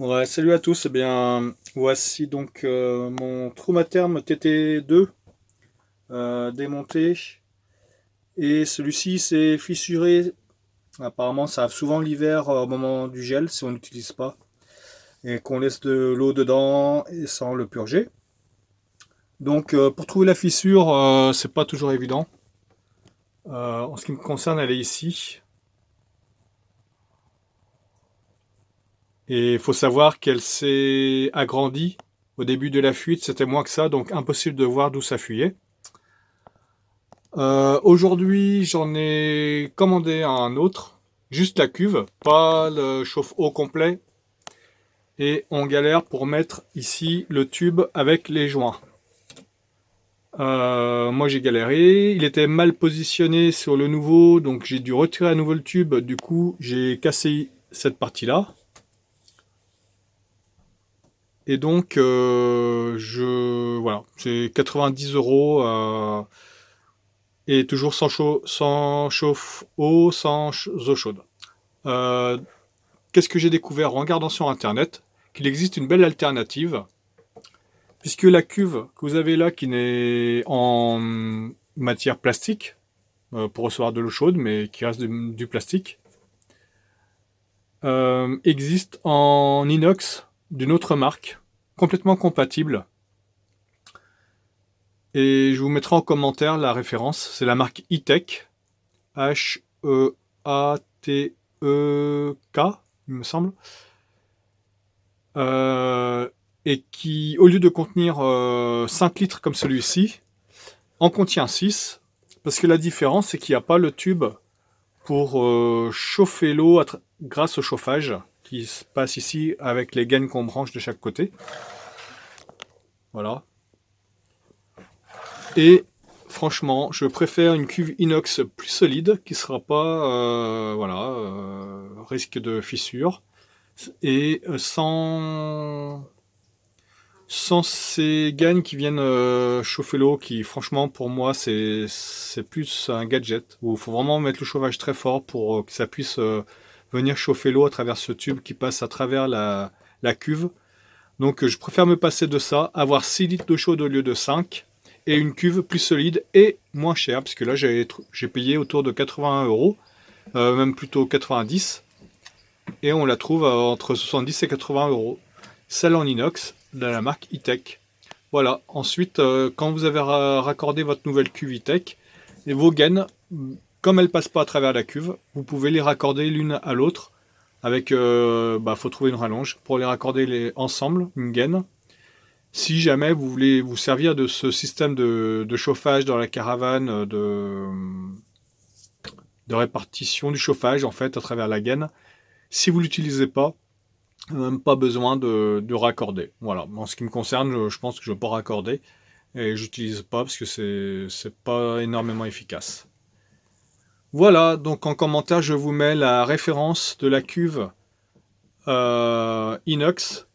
Ouais, salut à tous. Eh bien, voici donc mon Traumaterm TT2 démonté. Et celui-ci s'est fissuré. Apparemment, ça arrive souvent l'hiver au moment du gel, si on n'utilise pas. Et qu'on laisse de l'eau dedans et sans le purger. Donc, pour trouver la fissure, c'est pas toujours évident. En ce qui me concerne, elle est ici. Et il faut savoir qu'elle s'est agrandie. Au début de la fuite, c'était moins que ça, donc impossible de voir d'où ça fuyait. Aujourd'hui, j'en ai commandé un autre, juste la cuve, pas le chauffe-eau complet. Et on galère pour mettre ici le tube avec les joints. Moi j'ai galéré, il était mal positionné sur le nouveau, donc j'ai dû retirer à nouveau le tube, du coup j'ai cassé cette partie-là. Et donc, voilà, c'est 90 euros et toujours sans chauffe-eau, sans eau chaude. Euh, Qu'est-ce que j'ai découvert en regardant sur internet? Qu'il existe une belle alternative, puisque la cuve que vous avez là, qui n'est en matière plastique, pour recevoir de l'eau chaude, mais qui reste du plastique, existe en inox d'une autre marque, complètement compatible. Et je vous mettrai en commentaire la référence. C'est la marque E-Tech, H-E-A-T-E-K, il me semble. Euh, et qui, au lieu de contenir 5 litres comme celui-ci, en contient 6. Parce que la différence, c'est qu'il n'y a pas le tube pour chauffer l'eau grâce au chauffage qui se passe ici avec les gaines qu'on branche de chaque côté. Voilà. Et franchement, je préfère une cuve inox plus solide qui ne sera pas risque de fissure et sans ces gaines qui viennent chauffer l'eau, qui franchement pour moi c'est plus un gadget où il faut vraiment mettre le chauffage très fort pour que ça puisse venir chauffer l'eau à travers ce tube qui passe à travers la cuve. Donc je préfère me passer de ça, avoir 6 litres d'eau chaude au lieu de 5 et une cuve plus solide et moins chère, parce que là j'ai payé autour de 81 euros, même plutôt 90, et on la trouve entre 70 et 80 euros. Celle en inox de la marque E-Tech. Voilà, ensuite, quand vous avez raccordé votre nouvelle cuve E-Tech, et vos gaines, comme elles ne passent pas à travers la cuve, vous pouvez les raccorder l'une à l'autre. Avec, faut trouver une rallonge pour les raccorder ensemble, une gaine. Si jamais vous voulez vous servir de ce système de chauffage dans la caravane, de répartition du chauffage en fait à travers la gaine, si vous l'utilisez pas, même pas besoin de raccorder. Voilà. En ce qui me concerne, je pense que je ne vais pas raccorder et j'utilise pas parce que c'est pas énormément efficace. Voilà, donc en commentaire, je vous mets la référence de la cuve inox.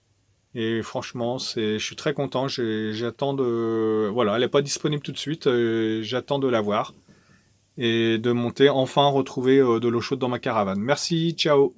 Et franchement, je suis très content. J'attends de. Voilà, elle n'est pas disponible tout de suite. J'attends de la voir et de monter, enfin retrouver de l'eau chaude dans ma caravane. Merci, ciao!